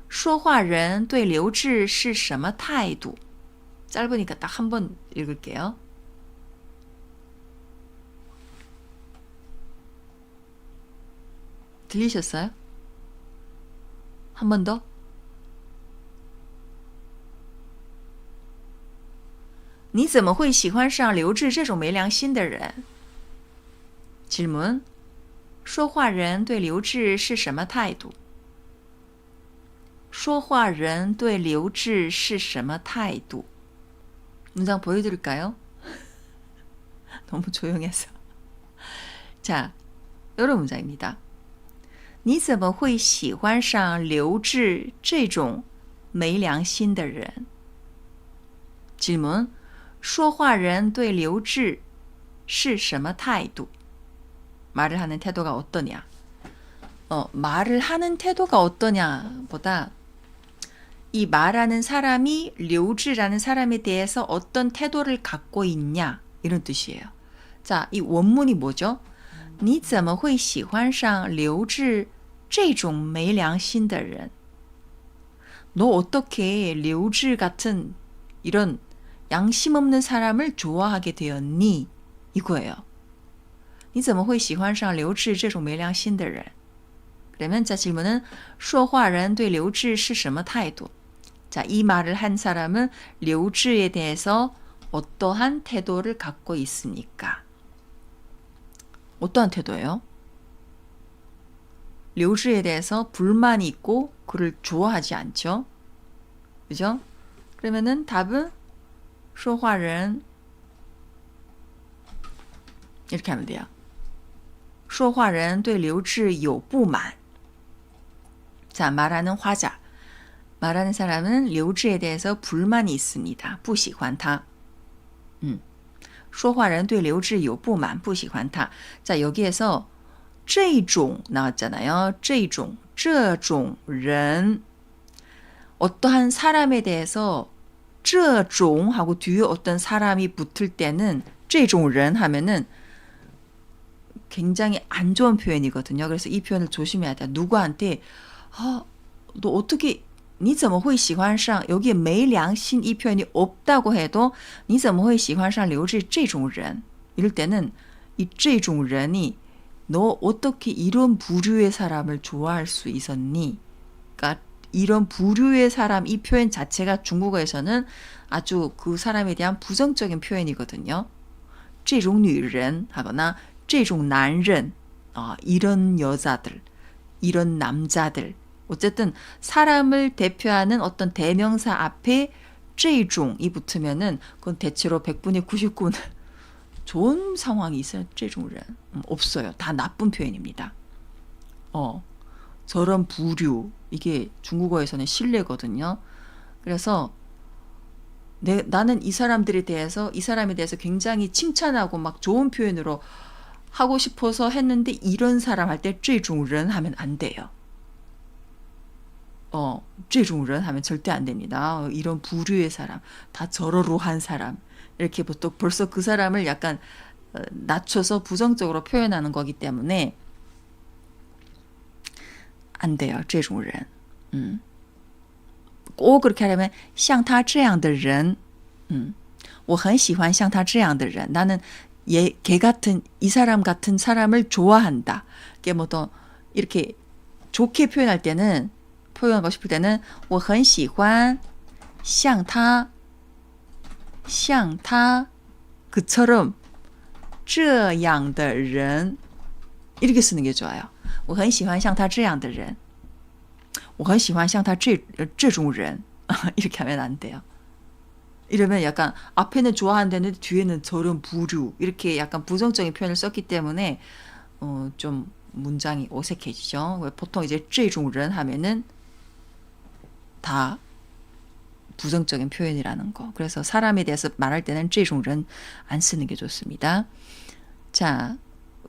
说话人对刘志是什么态度? 짧으니까 딱 한 번 읽을게요. 들리셨어요? 한 번 더? 你怎么会喜欢上刘志这种没良心的人? 질문, 说话人对刘志是什么态度?说话人对刘志是什么态度? 문장 보여드릴까요? 너무 조용해서. 자, 이런 문장입니다. 你怎么会喜欢上刘志这种没良心的人? 질문, 说话人对刘志是什么态度? 말을 하는 태도가 어떠냐? 말을 하는 태도가 어떠냐 보다 이 말하는 사람이 류즈라는 사람에 대해서 어떤 태도를 갖고 있냐 이런 뜻이에요. 자, 이 원문이 뭐죠? 你怎么会喜欢上刘志这种没良心的人? 너 어떻게 류즈 같은 이런 양심 없는 사람을 좋아하게 되었니? 이거예요. 你怎么会喜欢上刘志这种没良心的人? 그러면 자 질문은 说话人对刘志是什么态度? 자, 이 말을 한 사람은 류즈에 대해서 어떠한 태도를 갖고 있습니까? 어떠한 태도예요? 류즈에 대해서 불만이 있고 그를 좋아하지 않죠? 그죠? 그러면은 답은 说话人 이렇게 하면 돼요. 说话人对刘志有不满. 자, 말하는 화자. 말하는 사람은 류즈에 대해서 불만이 있습니다. 不喜欢他. 说话人对刘志有不满,不喜欢他. 자, 여기에서 这种 나왔잖아요. 这种人. 어떠한 사람에 대해서 这种 하고 뒤에 어떤 사람이 붙을 때는 这种人 하면은 굉장히 안 좋은 표현이거든요. 그래서 이 표현을 조심해야 돼요. 누구한테 너 어떻게 你怎么会喜欢上 여기에 没良心 이 표현이 없다고 해도 你怎么会喜欢上刘志这种人 이럴 때는 이 这种人이 너 어떻게 이런 부류의 사람을 좋아할 수 있었니? 그러니까 이런 부류의 사람 이 표현 자체가 중국어에서는 아주 그 사람에 대한 부정적인 표현이거든요. 这种女人 하거나 这种男人 이런 여자들, 이런 남자들 어쨌든 사람을 대표하는 어떤 대명사 앞에 这种이 붙으면은 그건 대체로 100분의 99는 좋은 상황이 있어요. 这种人 없어요. 다 나쁜 표현입니다. 저런 부류 이게 중국어에서는 신뢰거든요. 그래서 나는 이 사람들에 대해서 이 사람에 대해서 굉장히 칭찬하고 막 좋은 표현으로 하고 싶어서 했는데 이런 사람 할 때 这种人 하면 안 돼요. 这种人 하면 절대 안 됩니다. 이런 부류의 사람, 다 저러로한 사람 이렇게 보통 벌써 그 사람을 약간 낮춰서 부정적으로 표현하는 거기 때문에 안 돼요. 这种人. 꼭 그렇게 하려면 像他这样的人, 我很喜欢像他这样的人. 나는 걔 같은 이 사람 같은 사람을 좋아한다. 이게 뭐 또 이렇게 좋게 표현할 때는 표현하고 싶을 때는 我很喜欢像他 그처럼 这样的人 이렇게 쓰는 게 좋아요. 我很喜欢像他这样的人我很喜欢像他这种人 이렇게 하면 안 돼요. 이러면 약간 앞에는 좋아한다는데 뒤에는 저런 부류 이렇게 약간 부정적인 표현을 썼기 때문에 좀 문장이 어색해지죠. 보통 이제 这种人 하면은 다 부정적인 표현이라는 거. 그래서 사람에 대해서 말할 때는 这种人 안 쓰는 게 좋습니다. 자,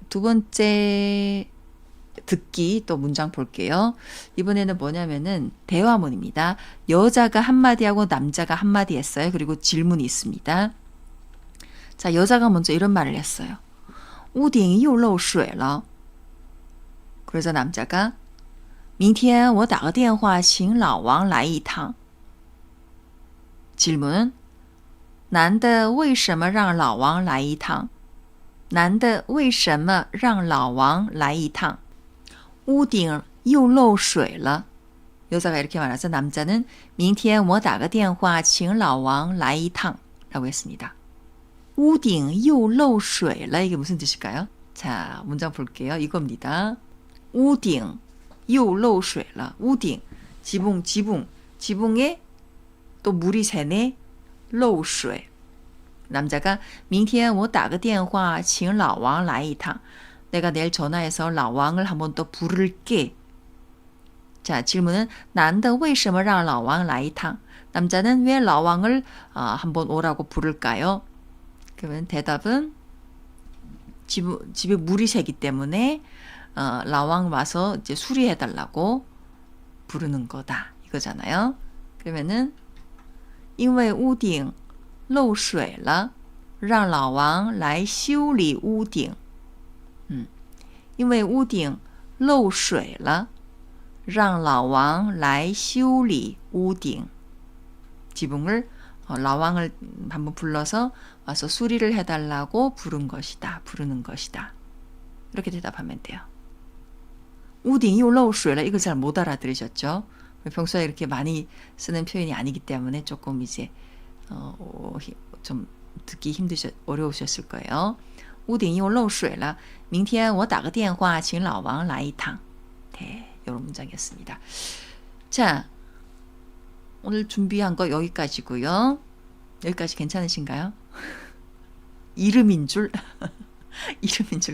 두 번째 듣기 또 문장 볼게요. 이번에는 뭐냐면은 대화문입니다. 여자가 한마디 하고 남자가 한마디 했어요. 그리고 질문이 있습니다. 자, 여자가 먼저 이런 말을 했어요. 屋顶又漏水了. 그래서 남자가 明天我打个电话请老王来一趟. 질문. 男的为什么让老王来一趟?男的为什么让老王来一趟?屋顶又漏水了. 여자가 이렇게 말해서 남자는 明天我打个电话请老王来一趟 라고 했습니다. 屋顶又漏水了. 이게 무슨 뜻일까요? 자, 문장 볼게요. 이겁니다. 屋顶又漏水了. 屋顶 지붕에 또 물이 새네. 漏水. 남자가 明天我打个电话请老王来一趟. 내가 내일 전화해서 라왕을 한번 또 부를게. 자, 질문은 男的为什么让老王来一趟? 남자는 왜 라왕을 한번 오라고 부를까요? 그러면 대답은 집에 물이 새기 때문에 라왕 와서 이제 수리해달라고 부르는 거다 이거잖아요. 그러면은 因为屋顶漏水了让老王来修理屋顶因为屋顶漏水了让老王来修理屋顶 지붕을 라왕을 한번 불러서 와서 수리를 해달라고 부르는 것이다. 이렇게 대답하면 돼요. 屋顶又漏水了 이걸 잘 못 알아들으셨죠? 평소에 이렇게 많이 쓰는 표현이 아니기 때문에 조금 이제 좀 듣기 어려우셨을 거예요. 屋顶又漏水了明天我打个电话请老王来一趟 네, 이런 문장이었습니다. 자, 오늘 준비한 거 여기까지고요. 여기까지 괜찮으신가요? 이름인 줄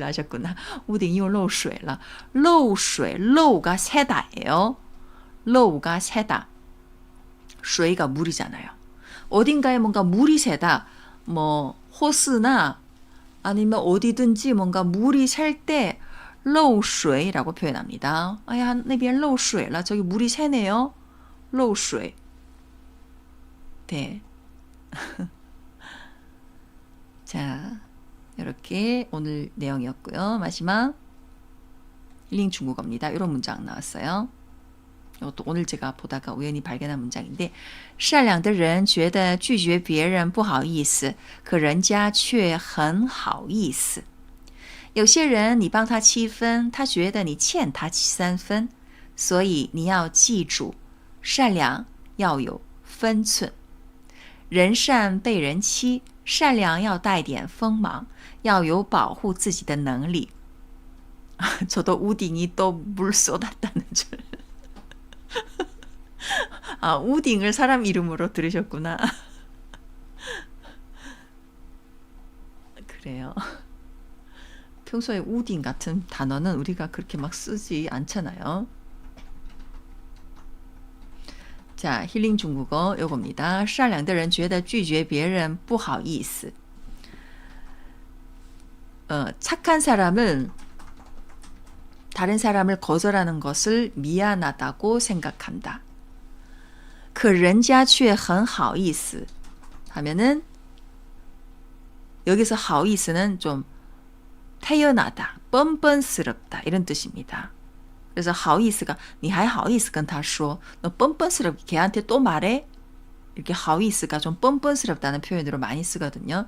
아셨구나. 屋顶又漏水了 漏水 漏가 새다예요. 漏가 새다. 水가 물이잖아요. 어딘가에 뭔가 물이 새다. 뭐 호스나 아니면 어디든지 뭔가 물이 셀 때 漏水라고 표현합니다. 아야, 那边漏水了 저기 물이 새네요. 漏水 네. 자, 이렇게 오늘 내용이었고요. 마지막 힐링 중국어입니다. 이런 문장 나왔어요. 이것도 오늘 제가 보다가 우연히 발견한 문장인데 善良的人觉得拒绝别人不好意思可人家却很好意思有些人你帮他7分他觉得你欠他3分所以你要记住善良要有分寸人善被人欺善良要带点锋芒要有保护自己的能力저도 우딩이 또 물 쏟았다는 줄 아, 우딩을 사람 이름으로 들으셨구나. 그래요. 평소에 우딩 같은 단어는 우리가 그렇게 막 쓰지 않잖아요. 자, 힐링 중국어 요겁니다. 善良的人觉得拒绝别人不好意思 착한 사람은 다른 사람을 거절하는 것을 미안하다고 생각한다. 可人家却很好意思 하면은 여기서 好意思는 좀 태연하다, 뻔뻔스럽다 이런 뜻입니다. 그래서 好意思가 你还好意思跟他说 너 뻔뻔스럽게 걔한테 또 말해? 이렇게 好意思가 좀 뻔뻔스럽다는 표현으로 많이 쓰거든요.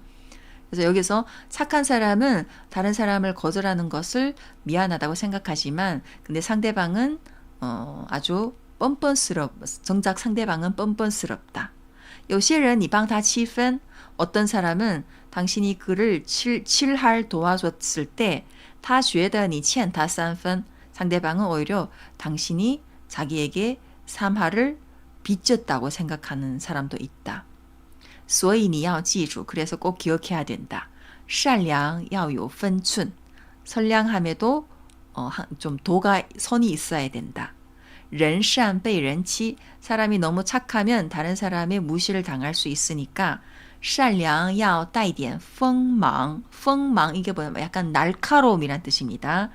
그래서 여기서 착한 사람은 다른 사람을 거절하는 것을 미안하다고 생각하지만 근데 상대방은 아주 정작 상대방은 뻔뻔스럽다. 有些人你帮他7分 어떤 사람은 당신이 그를 7할 도와줬을 때他觉得你欠他3分 상대방은 오히려 당신이 자기에게 3할을 빚졌다고 생각하는 사람도 있다. 所以你要记住 그래서 꼭 기억해야 된다. 善良要有分寸 선량함에도 좀 도가 선이 있어야 된다. 人善被人欺 사람이 너무 착하면 다른 사람의 무시를 당할 수 있으니까 善良要带点锋芒 锋芒 이게 뭐냐면 약간 날카로움이란 뜻입니다.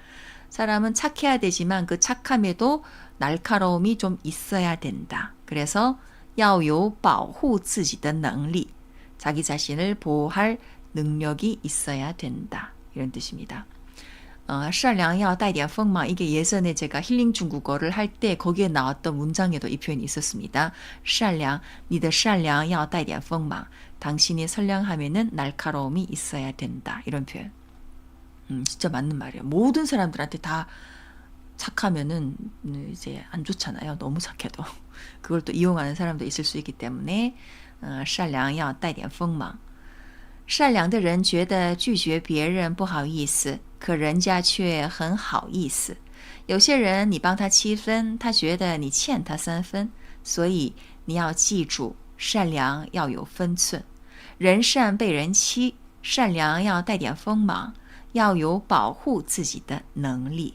사람은 착해야 되지만 그 착함에도 날카로움이 좀 있어야 된다. 그래서 要有保护自己的能力 자기 자신을 보호할 능력이 있어야 된다. 이런 뜻입니다. 善良要带点锋芒 이게 예전에 제가 힐링 중국어를 할 때 거기에 나왔던 문장에도 이 표현이 있었습니다. 善良, 你的善良要带点锋芒. 당신이 선량하면은 날카로움이 있어야 된다. 이런 표현. 진짜 맞는 말이에요. 모든 사람들한테 다 착하면은 이제 안 좋잖아요. 너무 착해도. 그걸 또 이용하는 사람도 있을 수 있기 때문에 善良要带点锋芒.善良的人觉得拒绝别人不好意思，可人家却很好意思。有些人你帮他7分，他觉得你欠他3分，所以你要记住，善良要有分寸。人善被人欺，善良要带点锋芒，要有保护自己的能力。